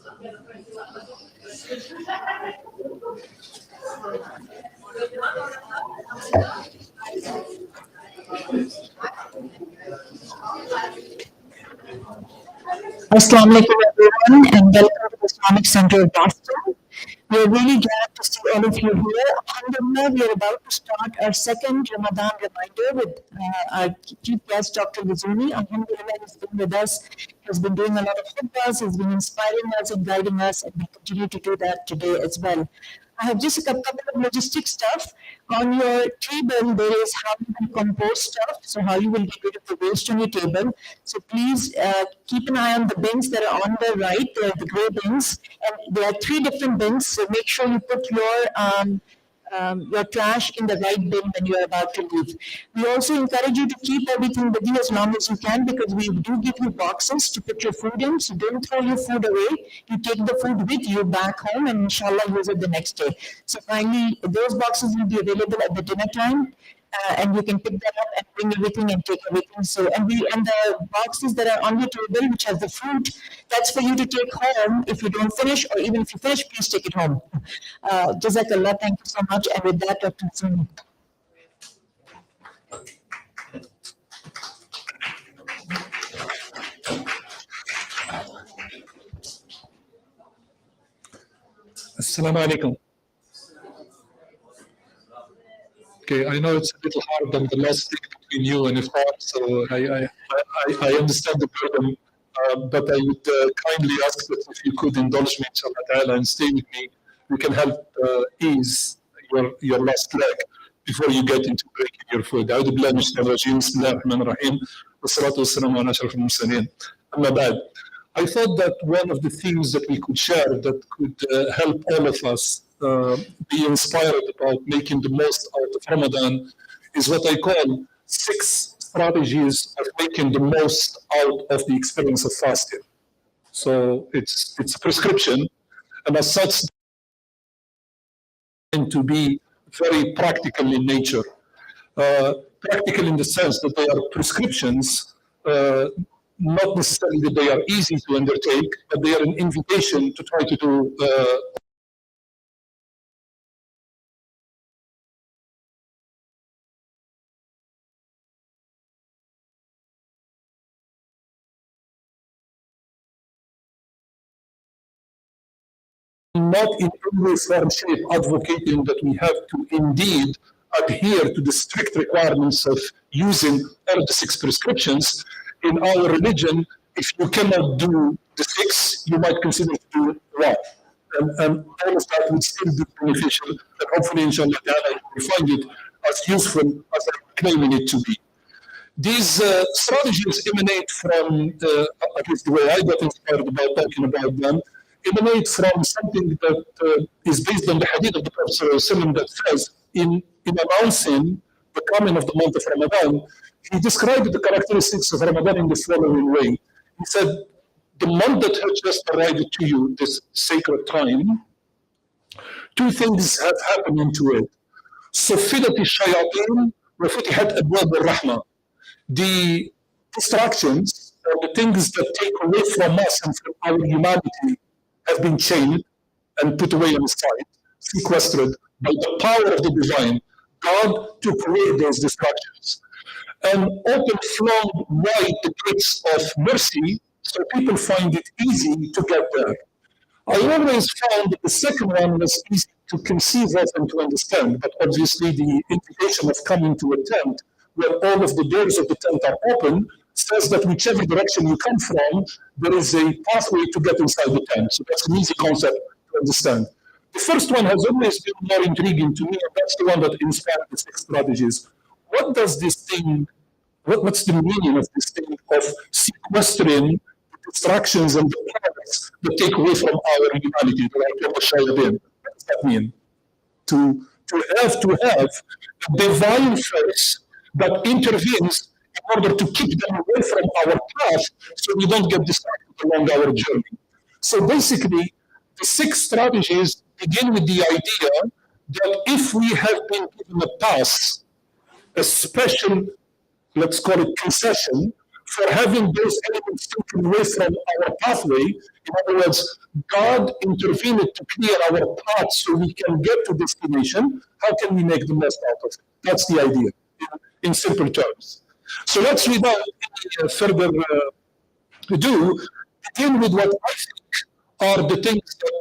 Assalamu alaikum everyone and welcome to the Islamic Center of Boston. We are really glad to see all of you here. Alhamdulillah, we are about to start our second Ramadan reminder with our chief guest, Dr. Lazzouni. Alhamdulillah, he's been with us. He's been doing a lot of khutbahs. He's been inspiring us and guiding us, and we continue to do that today as well. I have just a couple of logistic stuff. On your table, there is how you will compose stuff, so how you will get rid of the waste on your table. So please keep an eye on the bins that are on the right, the gray bins. And there are 3 different bins, so make sure you put your trash in the right bin when you are about to leave. We also encourage you to keep everything with you as long as you can, because we do give you boxes to put your food in, so don't throw your food away. You take the food with you back home and inshallah use it the next day. So finally, those boxes will be available at the dinner time. And you can pick that up and bring everything and take everything. So, and the boxes that are on your table, which has the fruit, that's for you to take home if you don't finish, or even if you finish, please take it home. Jazakallah, thank you so much. And with that, Dr. Lazzouni. Assalamu alaikum. Okay, I know it's a little hard on the last thing between you and Iftar, so I understand the burden, but I would kindly ask that if you could indulge me, inshallah ta'ala, and stay with me, we can help ease your last leg before you get into breaking your food. أعوذ بالله من الشيطان الرجيم. بسم الله الرحمن الرحيم. والصلاة والسلام على أشرف المرسلين. أما بعد, I thought that one of the things that we could share that could help all of us be inspired about making the most out of Ramadan is what I call 6 strategies of making the most out of the experience of fasting. So it's a prescription, and as such, to be very practical in nature. Practical in the sense that they are prescriptions, not necessarily that they are easy to undertake, but they are an invitation to try to do not in any form, shape, advocating that we have to indeed adhere to the strict requirements of using all of the 6 prescriptions. In our religion, if you cannot do the 6, you might consider to do 1. And all of that would still be beneficial, and hopefully, inshallah, you will find it as useful as I'm claiming it to be. These strategies emanate from, at least the way I got inspired about talking about them, emanate from something that is based on the hadith of the Prophet ﷺ that says, in announcing the coming of the month of Ramadan, he described the characteristics of Ramadan in the following way. He said, the month that has just arrived to you, this sacred time, 2 things have happened into it. صُفِّدَتِ الشَّيَاطِينُ وَفُتِحَتْ أَبْوَابُ الرَّحْمَةِ. The distractions, or the things that take away from us and from our humanity, have been chained and put away on the side, sequestered by the power of the divine. God took away those distractions and opened flung wide the gates of mercy, so people find it easy to get there. I always found that the second one was easy to conceive of and to understand, but obviously the invitation of coming to a tent where all of the doors of the tent are open says that whichever direction you come from, there is a pathway to get inside the tent. So that's an easy concept to understand. The first one has always been more intriguing to me, and that's the one that inspired the 6 strategies. What does this thing, what's the meaning of this thing of sequestering the distractions and the planets that take away from our humanity, that are shayateen? What does that mean? To have a divine force that intervenes in order to keep them away from our path so we don't get distracted along our journey. So basically, the 6 strategies begin with the idea that if we have been given a pass, a special, let's call it concession, for having those elements taken away from our pathway. In other words, God intervened to clear our path so we can get to destination. How can we make the most out of it? That's the idea, in simple terms. So let's, without any further ado, begin with what I think are the things that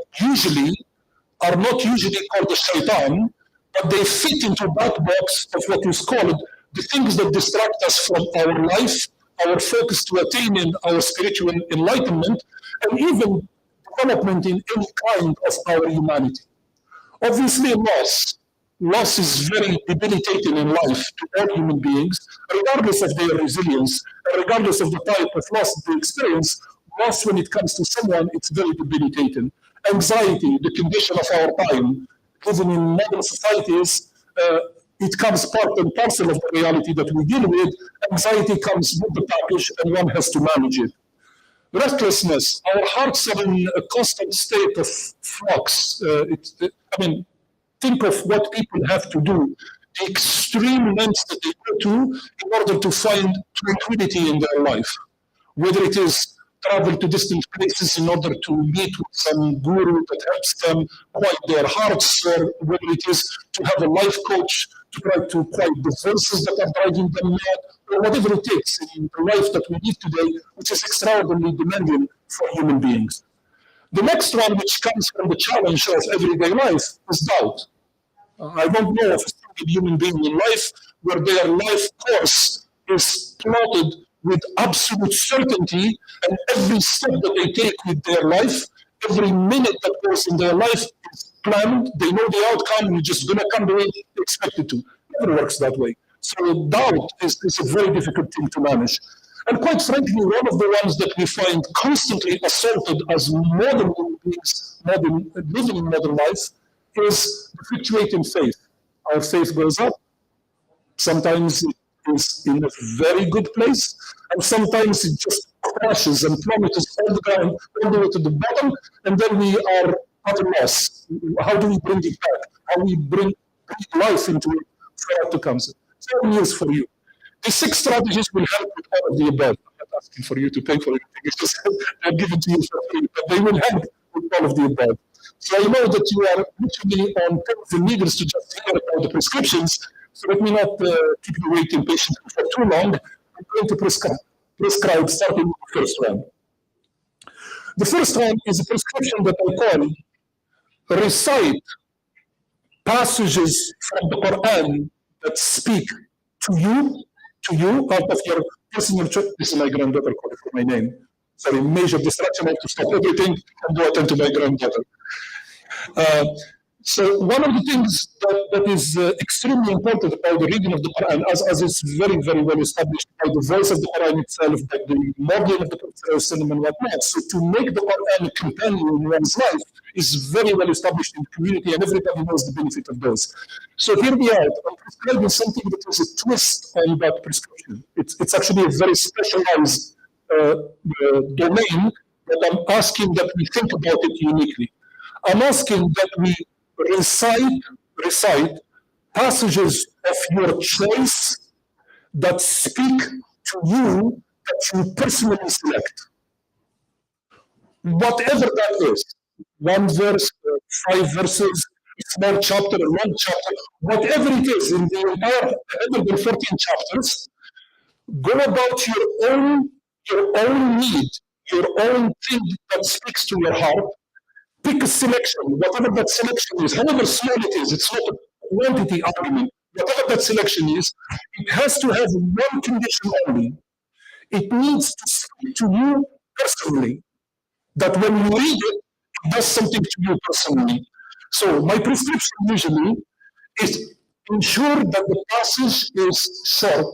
are not usually called the shaitan, but they fit into that box of what is called the things that distract us from our life, our focus to attaining our spiritual enlightenment, and even development in any kind of our humanity. Obviously, loss is very debilitating in life to all human beings, regardless of their resilience, and regardless of the type of loss they experience. Loss, when it comes to someone, it's very debilitating. Anxiety, the condition of our time, living in modern societies, it comes part and parcel of the reality that we deal with. Anxiety comes with the package, and one has to manage it. Restlessness, our hearts are in a constant state of flux. Think of what people have to do, the extreme lengths that they go to in order to find tranquility in their life, whether it is travel to distant places in order to meet with some guru that helps them quiet their hearts, or whether it is to have a life coach to try to quiet the voices that are driving them mad, or whatever it takes in the life that we live today, which is extraordinarily demanding for human beings. The next one, which comes from the challenge of everyday life, is doubt. I don't know of a single human being in life where their life course is plotted with absolute certainty, and every step that they take with their life, every minute that goes in their life is planned. They know the outcome, and it's just going to come the way they expect it to. It never works that way. So doubt is a very difficult thing to manage. And quite frankly, one of the ones that we find constantly assaulted as modern human beings, living in modern life, is the fluctuating faith. Our faith goes up. Sometimes it is in a very good place, and sometimes it just crashes and plummets all the ground, all the way to the bottom, and then we are at a loss. How do we bring it back? How do we bring life into it for it to come? 7 years for you. These 6 strategies will help with all of the above. I'm not asking for you to pay for anything. It's just they're given to you for free, but they will help with all of the above. So I know that you are literally on pins and needles to just hear about the prescriptions, so let me not keep you waiting patiently for too long. I'm going to prescribe starting with the first one. The first one is a prescription that I call recite passages from the Quran that speak to you out of your personal choice. This is my granddaughter calling for my name. Sorry, major distraction. I have to stop everything and go attend to my granddaughter. So one of the things that is extremely important about the reading of the Quran, as is very, very well established by the voice of the Quran itself, by the model of the Prophet and whatnot. So to make the Quran a companion in one's life is very well established in the community, and everybody knows the benefit of those. So here we are. I'm prescribing something that is a twist on that prescription. It's actually a very specialized domain that I'm asking that we think about it uniquely. I'm asking that we recite passages of your choice that speak to you, that you personally select. Whatever that is, 1 verse, 5 verses, a small chapter, a long chapter, whatever it is in the entire 114 chapters, go about your own need, your own thing that speaks to your heart. Pick a selection, whatever that selection is, however small it is, it's not a quantity argument. Whatever that selection is, it has to have one condition only. It needs to speak to you personally. That when you read it, it does something to you personally. So my prescription usually is ensure that the passage is short.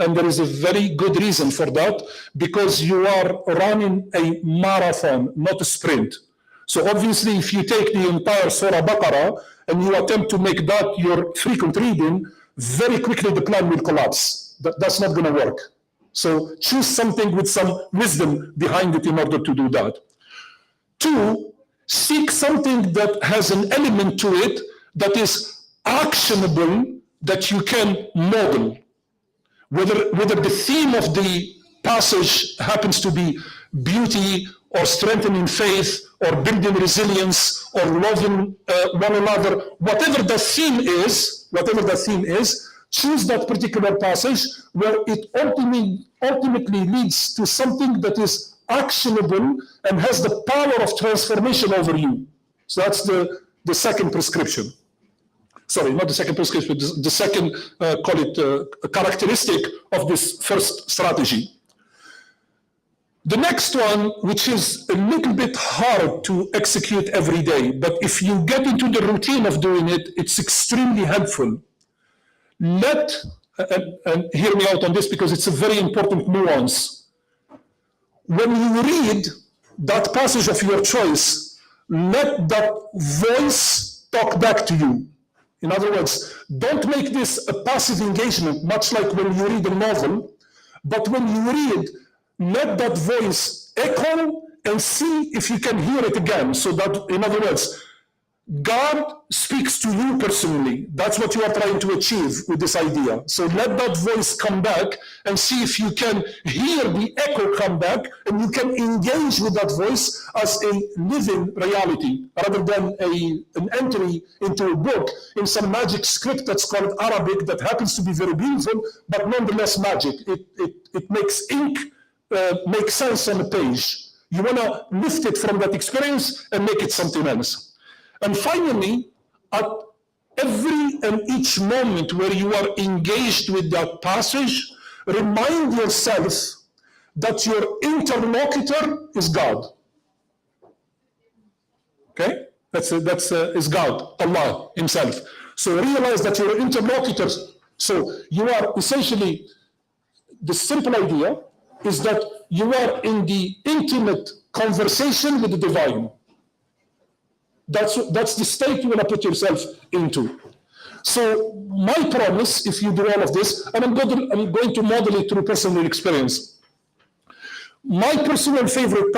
And there is a very good reason for that, because you are running a marathon, not a sprint. So obviously, if you take the entire Surah Baqarah and you attempt to make that your frequent reading, very quickly the plan will collapse. That's not going to work. So choose something with some wisdom behind it in order to do that. 2, seek something that has an element to it that is actionable, that you can model. Whether the theme of the passage happens to be beauty or strengthening faith or building resilience or loving one another, whatever the theme is, choose that particular passage where it ultimately leads to something that is actionable and has the power of transformation over you. So that's the second prescription. Sorry, not the second prescription, the second, characteristic of this first strategy. The next one, which is a little bit hard to execute every day, but if you get into the routine of doing it, it's extremely helpful. And hear me out on this because it's a very important nuance. When you read that passage of your choice, let that voice talk back to you. In other words, don't make this a passive engagement, much like when you read a novel, but when you read, let that voice echo and see if you can hear it again. So that, in other words, God speaks to you personally. That's what you are trying to achieve with this idea. So let that voice come back and see if you can hear the echo come back and you can engage with that voice as a living reality rather than an entry into a book in some magic script that's called Arabic that happens to be very beautiful, but nonetheless magic. It makes ink make sense on a page. You want to lift it from that experience and make it something else. And finally, at every and each moment where you are engaged with that passage, remind yourself that your interlocutor is God. Okay? That's is God, Allah Himself. So realize that your interlocutors, so you are essentially, the simple idea is that you are in the intimate conversation with the divine. That's the state you want to put yourself into. So my promise, if you do all of this, and I'm going to model it through personal experience. My personal favorite,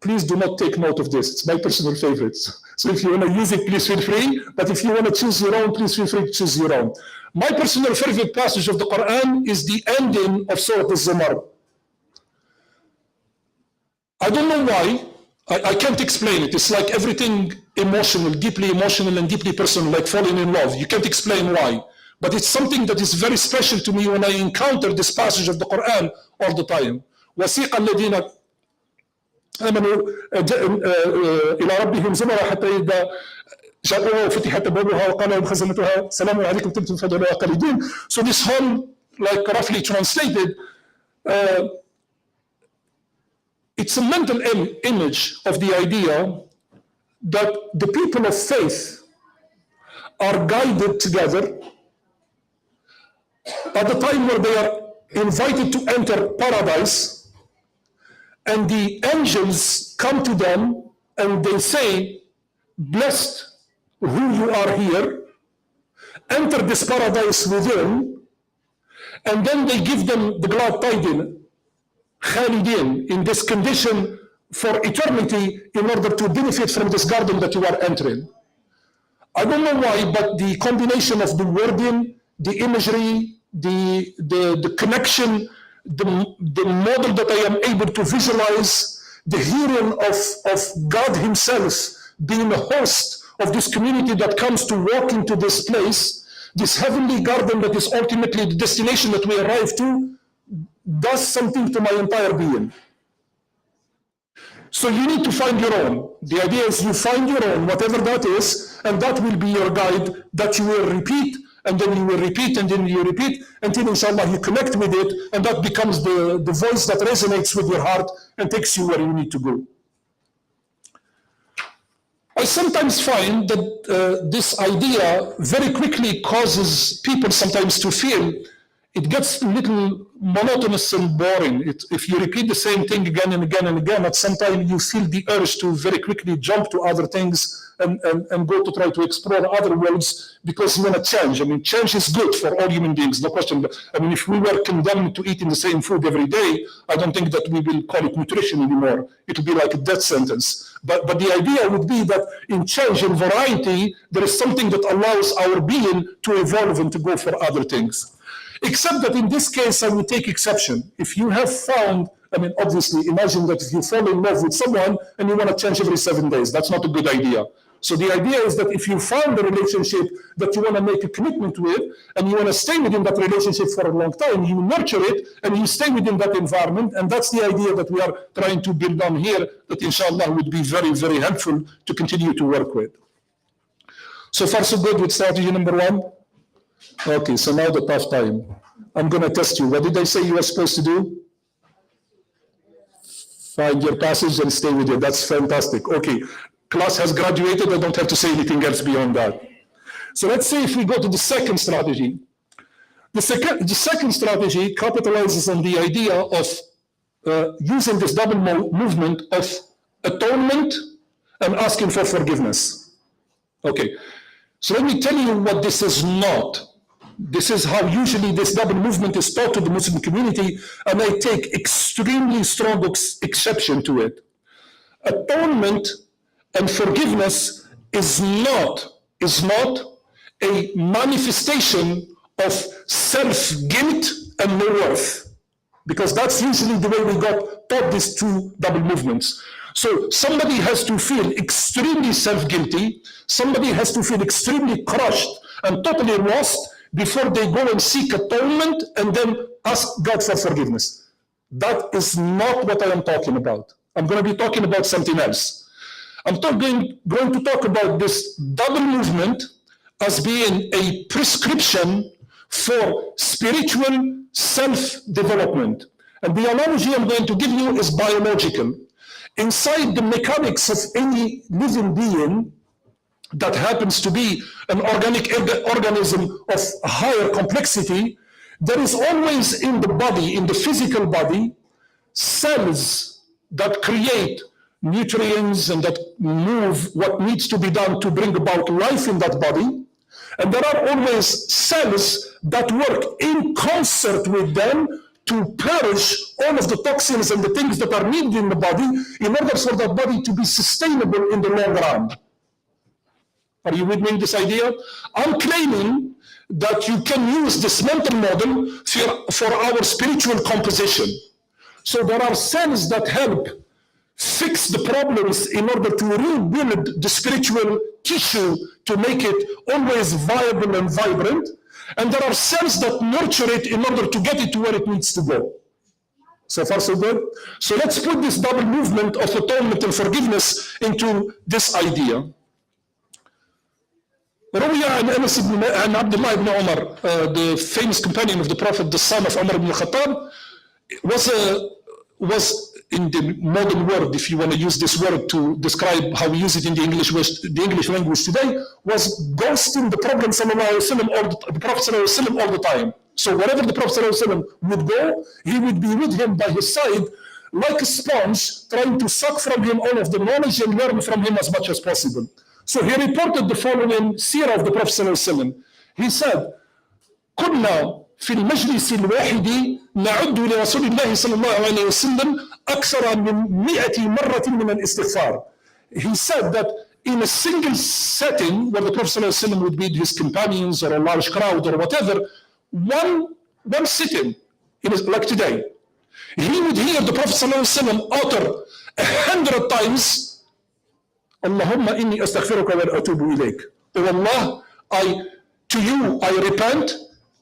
please do not take note of this. It's my personal favorites. So if you want to use it, please feel free. But if you want to choose your own, please feel free to choose your own. My personal favorite passage of the Quran is the ending of Surah Al-Zumar. I don't know why. I can't explain it. It's like everything emotional and deeply personal, like falling in love. You can't explain why. But it's something that is very special to me when I encounter this passage of the Quran all the time. وَسِيقَ الَّذِينَ آمنوا إلى ربهم زمرا حتى إذا جاءوها وفتحت أبوابها وقال لهم خزنتها سلام عليكم طبتم فادخلوها خالدين. So this whole, like roughly translated, it's a mental image of the idea that the people of faith are guided together at the time where they are invited to enter paradise, and the angels come to them and they say, blessed who you are here, enter this paradise within, and then they give them the glad tidings, Khalidin, in this condition for eternity in order to benefit from this garden that you are entering. I don't know why, but the combination of the wording, the imagery, the connection, the model that I am able to visualize, the hearing of God Himself being a host of this community that comes to walk into this place, this heavenly garden that is ultimately the destination that we arrive to, does something to my entire being. So you need to find your own. The idea is you find your own, whatever that is, and that will be your guide that you will repeat, and then you will repeat, and then you repeat, until inshallah you connect with it, and that becomes the voice that resonates with your heart and takes you where you need to go. I sometimes find that this idea very quickly causes people sometimes to feel it gets a little monotonous and boring. If you repeat the same thing again and again and again, at some time you feel the urge to very quickly jump to other things and go to try to explore other worlds because you want to change. I mean, change is good for all human beings, no question. I mean, if we were condemned to eating the same food every day, I don't think that we will call it nutrition anymore. It would be like a death sentence. But the idea would be that in change, in variety, there is something that allows our being to evolve and to go for other things. Except that in this case, I would take exception. If you have found, I mean, obviously, imagine that if you fall in love with someone and you want to change every 7 days, that's not a good idea. So the idea is that if you found a relationship that you want to make a commitment with, and you want to stay within that relationship for a long time, you nurture it, and you stay within that environment, and that's the idea that we are trying to build on here, that inshallah would be very, very helpful to continue to work with. So far, so good with strategy number 1? Okay, so now the tough time. I'm going to test you. What did I say you were supposed to do? Find your passage and stay with it. That's fantastic. Okay, class has graduated. I don't have to say anything else beyond that. So let's say if we go to the second strategy. The second strategy capitalizes on the idea of using this double movement of atonement and asking for forgiveness. Okay, so let me tell you what this is not. This is how usually this double movement is taught to the Muslim community, and I take extremely strong exception to it. Atonement and forgiveness is not a manifestation of self-guilt and no worth, because that's usually the way we got taught these two double movements. So somebody has to feel extremely self-guilty, somebody has to feel extremely crushed and totally lost before they go and seek atonement and then ask God for forgiveness. That is not what I am talking about. I'm going to be talking about something else. I'm going to talk about this double movement as being a prescription for spiritual self-development. And the analogy I'm going to give you is biological. Inside the mechanics of any living being that happens to be an organic organism of higher complexity, there is always in the body, in the physical body, cells that create nutrients and that move what needs to be done to bring about life in that body. And there are always cells that work in concert with them to purge all of the toxins and the things that are needed in the body in order for that body to be sustainable in the long run. Are you with me in this idea? I'm claiming that you can use this mental model for our spiritual composition. So there are cells that help fix the problems in order to rebuild the spiritual tissue to make it always viable and vibrant. And there are cells that nurture it in order to get it to where it needs to go. So far, so good? So let's put this double movement of atonement and forgiveness into this idea. روي عن أنس عن عبد الله بن عمر, the famous companion of the Prophet, the son of Umar ibn Khattab, was in the modern world, if you want to use this word to describe how we use it in the English language today, was ghosting the Prophet ﷺ all the time. So wherever the Prophet ﷺ would go, he would be with him by his side like a sponge, trying to suck from him all of the knowledge and learn from him as much as possible. So he reported the following seerah of the Prophet ﷺ. He said, كنا في المجلس الواحد نعد لرسول الله صلى الله عليه وسلم أكثر من 100 مرة من الاستغفار. He said that in a single setting where the Prophet ﷺ would be with his companions or a large crowd or whatever, one sitting, like today, he would hear the Prophet ﷺ utter 100 times, Allahumma inni astaghfiruka wa atubu ilayk. Oh Allah, to you I repent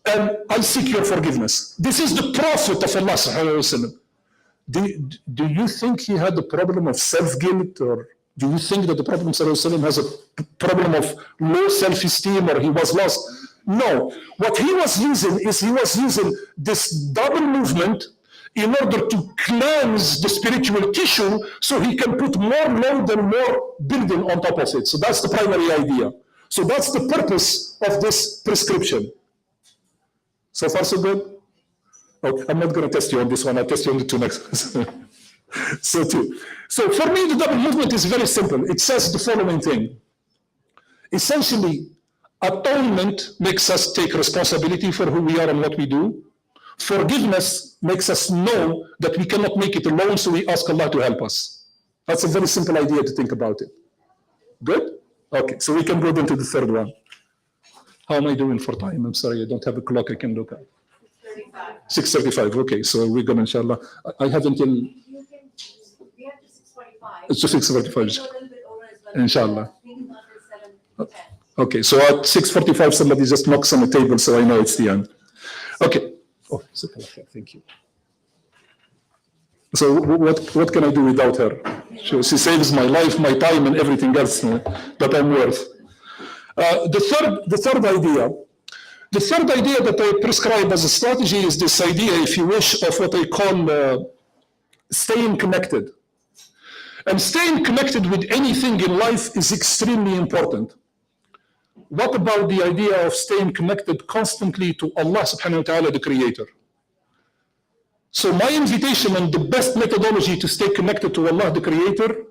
and I seek your forgiveness. This is the Prophet of Allah sallallahu alaihi wasallam. Do you think he had the problem of self-guilt, or do you think that the Prophet sallallahu alaihi wasallam has a problem of low self-esteem, or he was lost? No. What he was using is this double movement in order to cleanse the spiritual tissue so he can put more load and more building on top of it. So that's the primary idea. So that's the purpose of this prescription. So far, so good? Okay, I'm not going to test you on this one. I'll test you on the two next ones. So for me, the double movement is very simple. It says the following thing. Essentially, atonement makes us take responsibility for who we are and what we do. Forgiveness makes us know that we cannot make it alone, so we ask Allah to help us. That's a very simple idea to think about it. Good? Okay, so we can go into the third one. How am I doing for time? I'm sorry, I don't have a clock I can look at. 6:35. Okay, so we're gonna, inshallah. I have until. We have to 6:45. It's to 6:45. A little bit over as well. Inshallah. Meeting until 7:10. Okay, so at 6:45, somebody just knocks on the table, so I know it's the end. Okay. Oh, thank you. So what can I do without her? She saves my life, my time, and everything else that I'm worth. The third idea that I prescribe as a strategy is this idea, if you wish, of what I call staying connected. And staying connected with anything in life is extremely important. What about the idea of staying connected constantly to Allah subhanahu wa ta'ala, the creator? So my invitation and the best methodology to stay connected to Allah, the creator,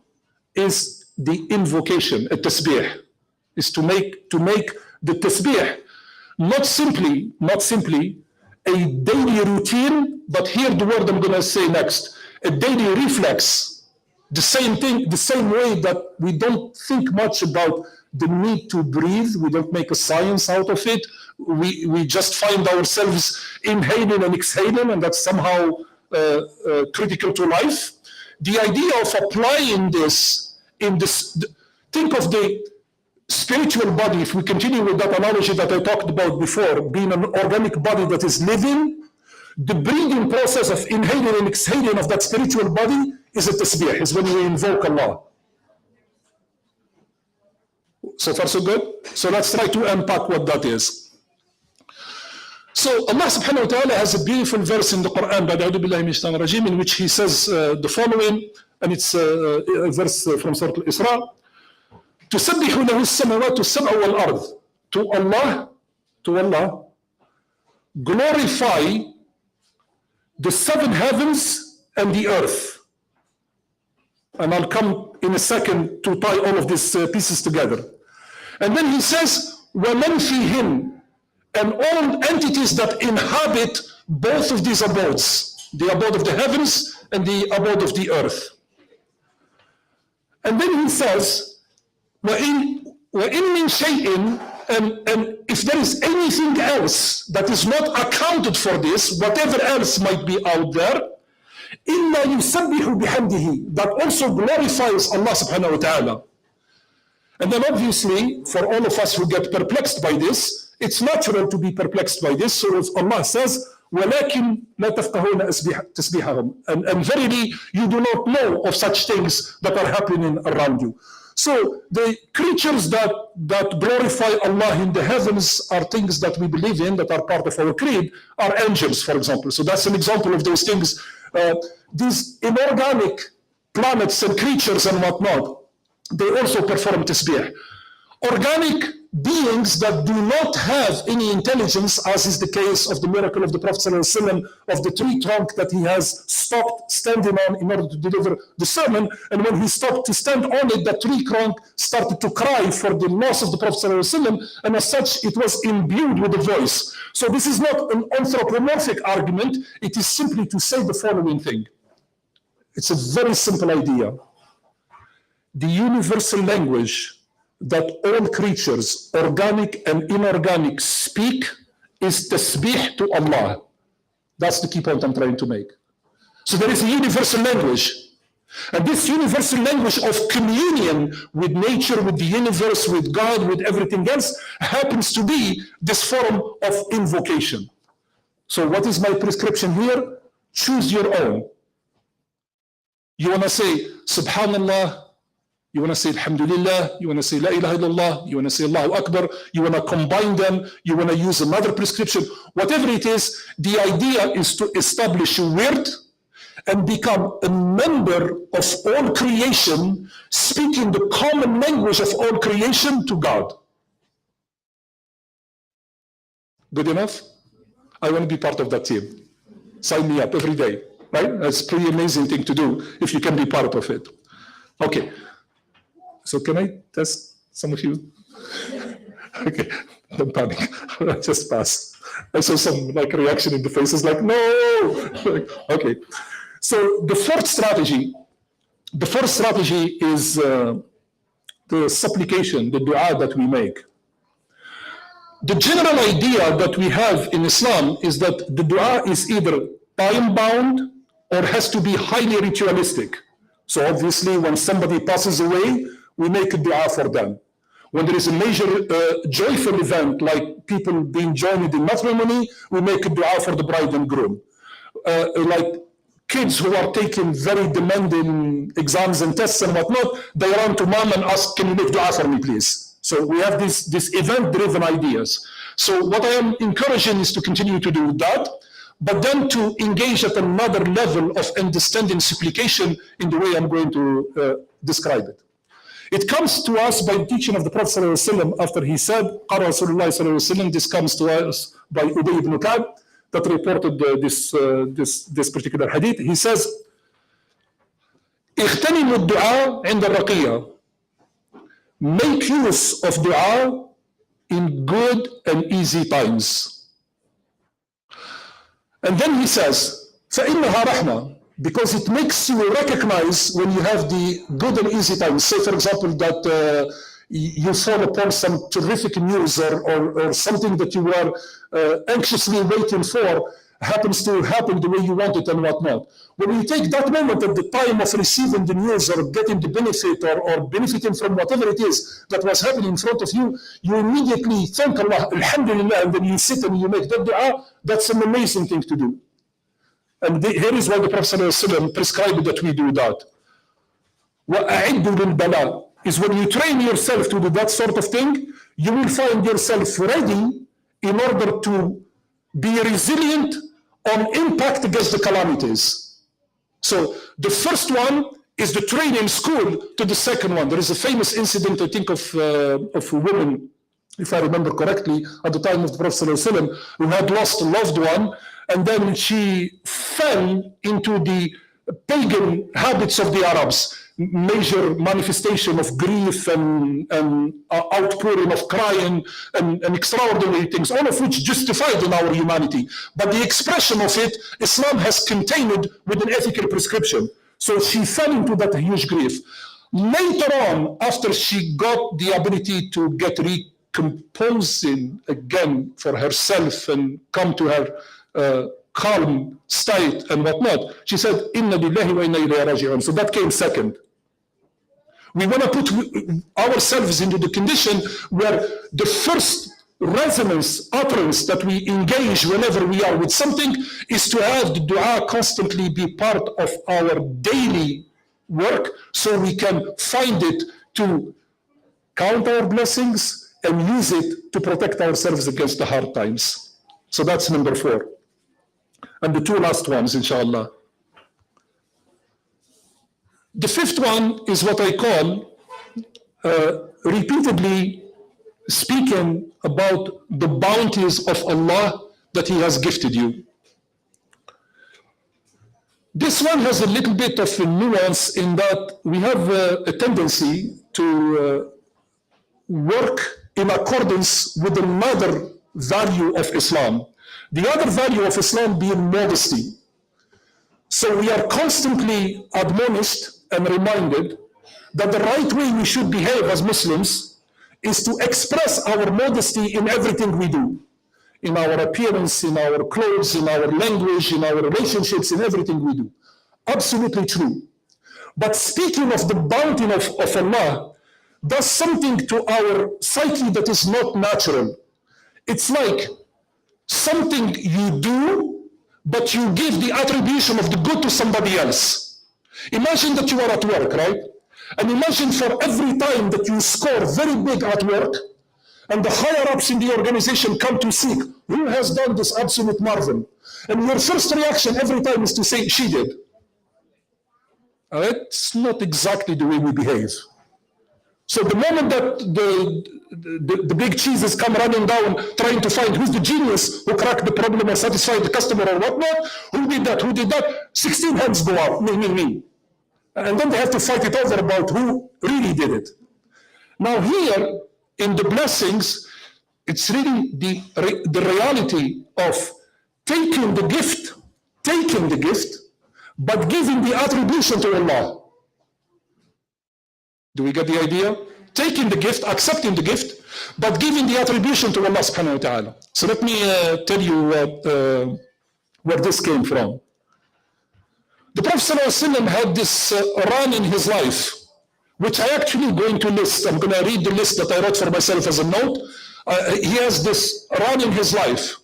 is the invocation, a tasbih, is to make the tasbih not simply a daily routine, but here the word I'm going to say next, a daily reflex. The same thing, the same way that we don't think much about the need to breathe, we don't make a science out of it, we just find ourselves inhaling and exhaling, and that's somehow critical to life. The idea of applying this think of the spiritual body, if we continue with that analogy that I talked about before, being an organic body that is living, the breathing process of inhaling and exhaling of that spiritual body is a tasbih, is when we invoke Allah. So far so good? So let's try to unpack what that is. So Allah subhanahu wa ta'ala has a beautiful verse in the Quran, in which he says the following, and it's a verse from Surah Al-Isra. تسبح له السماوات السبع والأرض. To Allah, glorify the seven heavens and the earth. And I'll come in a second to tie all of these pieces together. And then he says, وَمَنْ فِيهِنْ, and all entities that inhabit both of these abodes, the abode of the heavens and the abode of the earth. And then he says, وَإِن مِّن شَيْءٍ, and if there is anything else that is not accounted for this, whatever else might be out there, إِلَّا يُسَبِّحُ بِحَمْدِهِ, that also glorifies Allah subhanahu wa ta'ala. And then obviously, for all of us who get perplexed by this, it's natural to be perplexed by this. So as Allah says, وَلَكِنْ لَا تَفْقَهُونَ تَسْبِيحَهُمْ, and verily you do not know of such things that are happening around you. So the creatures that glorify Allah in the heavens are things that we believe in, that are part of our creed, are angels, for example. So that's an example of those things. These inorganic planets and creatures and whatnot, they also perform tasbih. Organic beings that do not have any intelligence, as is the case of the miracle of the Prophet ﷺ, of the tree trunk that he has stopped standing on in order to deliver the sermon, and when he stopped to stand on it, the tree trunk started to cry for the loss of the Prophet ﷺ, and as such it was imbued with a voice. So this is not an anthropomorphic argument, it is simply to say the following thing. It's a very simple idea. The universal language that all creatures, organic and inorganic, speak is tasbih to Allah. That's the key point I'm trying to make. So there is a universal language. And this universal language of communion with nature, with the universe, with God, with everything else, happens to be this form of invocation. So what is my prescription here? Choose your own. You want to say, Subhanallah, you want to say Alhamdulillah, you want to say La ilaha illallah, you want to say Allahu Akbar, you want to combine them, you want to use another prescription, whatever it is, the idea is to establish a wird and become a member of all creation, speaking the common language of all creation to God. Good enough? I want to be part of that team. Sign me up every day, right? That's a pretty amazing thing to do if you can be part of it. Okay. So can I test some of you? Okay, don't panic. I just passed. I saw some reaction in the faces like, no! Okay. So the fourth strategy is the supplication, the dua that we make. the general idea that we have in Islam is that the dua is either time-bound or has to be highly ritualistic. So obviously, when somebody passes away, we make a dua for them. When there is a major joyful event, like people being joined in matrimony, we make a dua for the bride and groom. Like kids who are taking very demanding exams and tests and whatnot, they run to mom and ask, can you make dua for me, please? So we have this event-driven ideas. So what I am encouraging is to continue to do that, but then to engage at another level of understanding supplication in the way I'm going to describe it. It comes to us by the teaching of the Prophet ﷺ after he said, قال رسول الله صلى الله عليه وسلم, this comes to us by Ubay ibn Ka'b, that reported this particular hadith. He says, اغتنموا الدعاء عند الرقية. Make use of dua in good and easy times. And then he says, فإنها رحمة, because it makes you recognize when you have the good and easy times. Say, for example, that you fall upon some terrific news or something that you were anxiously waiting for happens to happen the way you want it and whatnot. When you take that moment at the time of receiving the news or getting the benefit or benefiting from whatever it is that was happening in front of you, you immediately thank Allah, Alhamdulillah, and then you sit and you make that dua. That's an amazing thing to do. And here is why the Prophet ﷺ prescribed that we do that. وَأَعِدُّ لِلْبَلَاءِ is when you train yourself to do that sort of thing, you will find yourself ready in order to be resilient on impact against the calamities. So the first one is the training school to the second one. There is a famous incident, I think, of a woman, if I remember correctly, at the time of the Prophet ﷺ, who had lost a loved one, and then she fell into the pagan habits of the Arabs, major manifestation of grief and outpouring of crying and extraordinary things, all of which justified in our humanity. But the expression of it, Islam has contained with an ethical prescription. So she fell into that huge grief. Later on, after she got the ability to get recomposing again for herself and come to her calm state and whatnot, she said, Inna lillahi wa inna ilayhi raji'un. So that came second. We want to put ourselves into the condition where the first resonance, utterance that we engage whenever we are with something is to have the dua constantly be part of our daily work, so we can find it to count our blessings and use it to protect ourselves against the hard times. So that's number 4. And the 2 last ones, inshallah. The 5th one is what I call repeatedly speaking about the bounties of Allah that He has gifted you. This one has a little bit of a nuance in that we have a tendency to work in accordance with another value of Islam. The other value of Islam being modesty. So we are constantly admonished and reminded that the right way we should behave as Muslims is to express our modesty in everything we do. In our appearance, in our clothes, in our language, in our relationships, in everything we do. Absolutely true. But speaking of the bounty of Allah, does something to our psyche that is not natural. It's like something you do, but you give the attribution of the good to somebody else. Imagine that you are at work, right? And imagine for every time that you score very big at work, and the higher-ups in the organization come to seek, who has done this absolute marvel? And your first reaction every time is to say, she did. It's not exactly the way we behave. So the moment that the big cheeses come running down, trying to find who's the genius who cracked the problem or satisfied the customer or whatnot, who did that, 16 hands go up, me. And then they have to fight it over about who really did it. Now here, in the blessings, it's really the reality of taking the gift, but giving the attribution to Allah. Do we get the idea? taking the gift, accepting the gift, but giving the attribution to Allah subhanahu wa ta'ala. So let me tell you where this came from. The Prophet ﷺ had this run in his life, which I actually going to list. I'm going to read the list that I wrote for myself as a note. He has this run in his life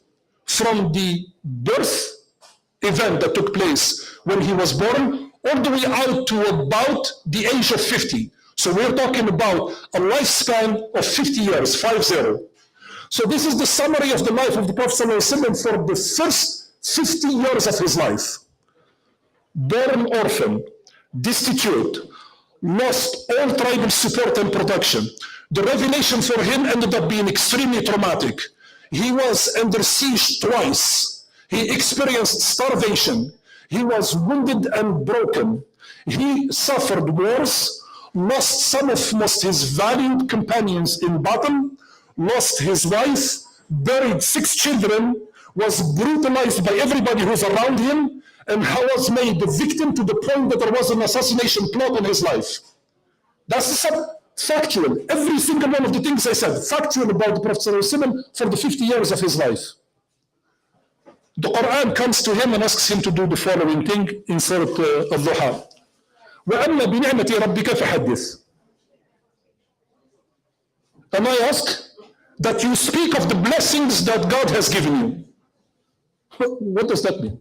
from the birth event that took place when he was born all the way out to about the age of 50. So we're talking about a lifespan of 50 years, 50. So this is the summary of the life of the Prophet ﷺ for the first 50 years of his life. Born orphan, destitute, lost all tribal support and protection. The revelation for him ended up being extremely traumatic. He was under siege twice. He experienced starvation. He was wounded and broken. He suffered wars, lost some of most his valued companions in battle, lost his wife, buried 6 children, was brutalized by everybody who's around him, and was made the victim to the point that there was an assassination plot on his life. That's factual. Every single one of the things I said, factual about the Prophet ﷺ for the 50 years of his life. The Quran comes to him and asks him to do the following thing in Surah Al-Duha. وَأَمَّا بِنِعْمَةِ رَبِّكَ فَحَدِّثْ. And I ask that you speak of the blessings that God has given you. What does that mean?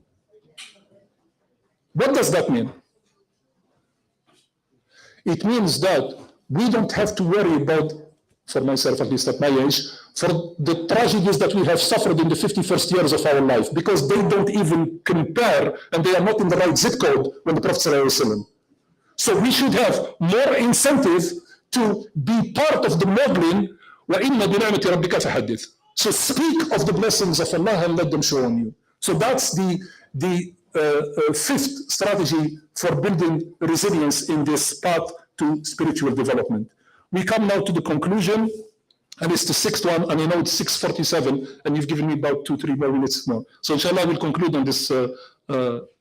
What does that mean? It means that we don't have to worry about, for myself at least at my age, for the tragedies that we have suffered in the 51st years of our life, because they don't even compare and they are not in the right zip code when the Prophet ﷺ. So we should have more incentive to be part of the modeling. وَإِنَّ بِنِعْمَةِ رَبِّكَ فَحَدِّثْ. So speak of the blessings of Allah and let them show on you. So that's the fifth strategy for building resilience in this path to spiritual development. We come now to the conclusion, and it's the sixth one, and I know it's 6:47, and you've given me about 2-3 more minutes now. So inshallah, we'll conclude on this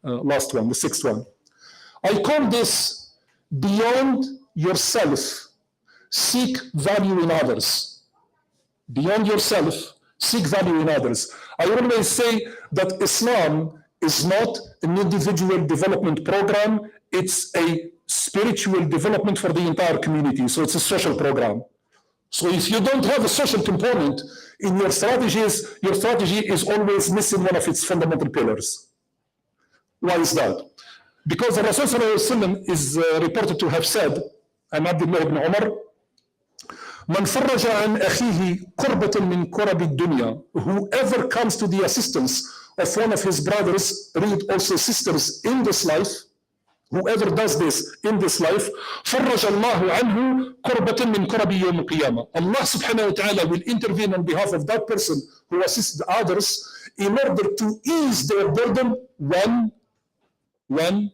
last one, the sixth one. I call this beyond yourself, seek value in others. Beyond yourself, seek value in others. I always say that Islam is not an individual development program, it's a spiritual development for the entire community. So it's a social program. So if you don't have a social component in your strategies, your strategy is always missing one of its fundamental pillars. Why is that? Because the Rasul ﷺ is reported to have said, and Abdullah ibn Umar, Man farraja an akhihi qurbatan min qurabi dunya. Whoever comes to the assistance of one of his brothers, read also sisters, in this life, whoever does this in this life, farraja Allahu anhu qurbatan min qurabi yawm al-qiyamah. Allah subhanahu wa ta'ala will intervene on behalf of that person who assists others in order to ease their burden one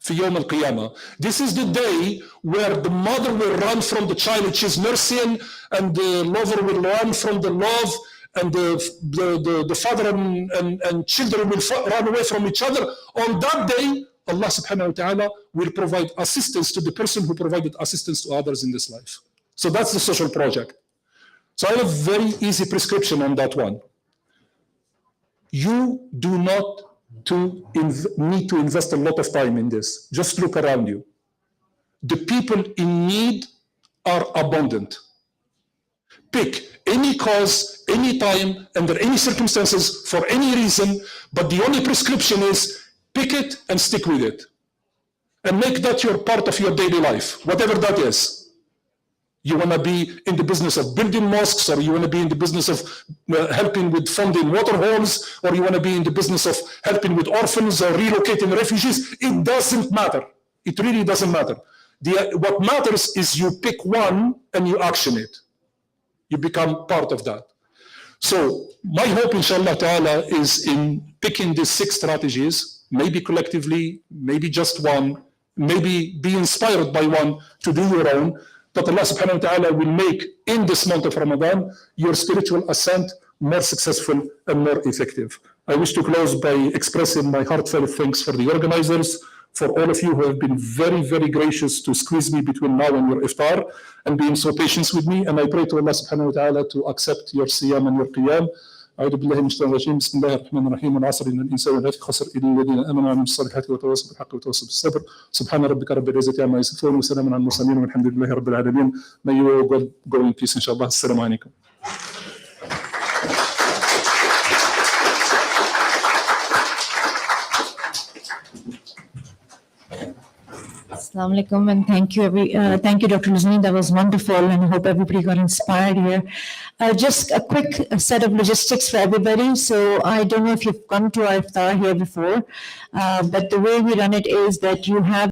في يوم القيامة. This is the day where the mother will run from the child which is nursing, and the lover will run from the love, and the father and children will run away from each other. On that day, Allah subhanahu wa ta'ala will provide assistance to the person who provided assistance to others in this life. So that's the social project. So I have a very easy prescription on that one. You do not need to invest a lot of time in this. Just look around you. The people in need are abundant. Pick any cause, any time, under any circumstances, for any reason, but the only prescription is pick it and stick with it. And make that your part of your daily life, whatever that is. You want to be in the business of building mosques, or you want to be in the business of helping with funding water holes, or you want to be in the business of helping with orphans or relocating refugees. It doesn't matter. It really doesn't matter. What matters is you pick one and you action it. You become part of that. So my hope, inshallah ta'ala, is in picking these 6 strategies, maybe collectively, maybe just one, maybe be inspired by one to do your own, that Allah subhanahu wa ta'ala will make in this month of Ramadan your spiritual ascent more successful and more effective. I wish to close by expressing my heartfelt thanks for the organizers, for all of you who have been very, very gracious to squeeze me between now and your iftar and being so patient with me. And I pray to Allah subhanahu wa ta'ala to accept your siyam and your qiyam. أعوذ بالله من الشيطان الرجيم بسم الله الرحمن الرحيم والعصر إن الإنسان لفي خسر إلا الذين آمنوا وعملوا الصالحات وتواصوا بالحق وتواصوا بالصبر سبحان ربك رب العزة عما يصفون وسلام على المرسلين والحمد لله رب العالمين. May you all go in peace إن شاء الله. السلام عليكم. Assalamu alaikum, and thank you, Dr. Lazzouni. That was wonderful, and I hope everybody got inspired here. Just a quick set of logistics for everybody. So I don't know if you've come to our iftar here before, but the way we run it is that you have